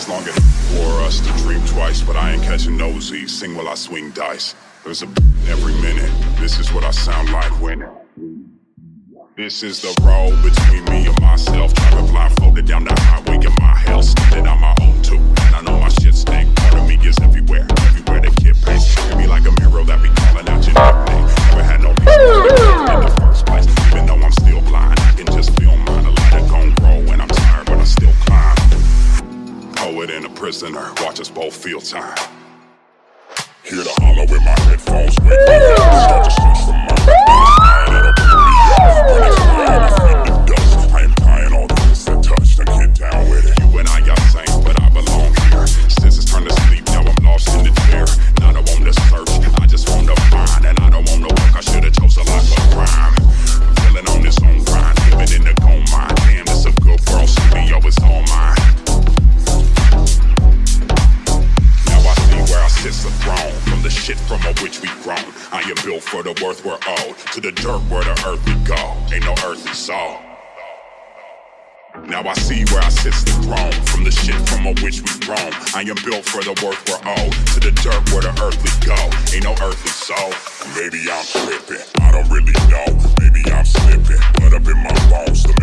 as long as for us to dream twice, but I ain't catching nosies. Sing while I swing dice. There's a every minute. This is what I sound like when. This is the road between me and myself. Driving blindfolded down the highway in my hell. Standing on my own too. And I know my shit stink. Part of me is everywhere. Everywhere they get paid. Treat me like a mirror that be calling out your nickname. Never had no reason in the first place. Even though I'm still blind, I can just feel mine. A lighter gon' grow when I'm tired, but I still climb. Poet and a prisoner. Watch us both feel time. Hear the hollow in my headphones. Wake me up. Start to stretch from my I am buying all the things that touch, then get down with it. You and I are saints, but I belong here. Since it's turned to sleep, now I'm lost in the chair. Not I want to search, I just want to find. And I don't want to work, I should have chose a life of crime. Feeling on this own grind, living in the gold mine. Damn, it's a good world, studio is all mine. Now I see where I sit the throne. From the shit from which we grown. I am built for the worth we're owed. To the dirt where the earth we go. Ain't no earthly soul. Now I see where I sit the throne. From the shit from which we grown. I am built for the worth we're owed. To the dirt where the earth we go. Ain't no earthly soul. Maybe I'm tripping, I don't really know. Maybe I'm slipping, blood up in my bones. The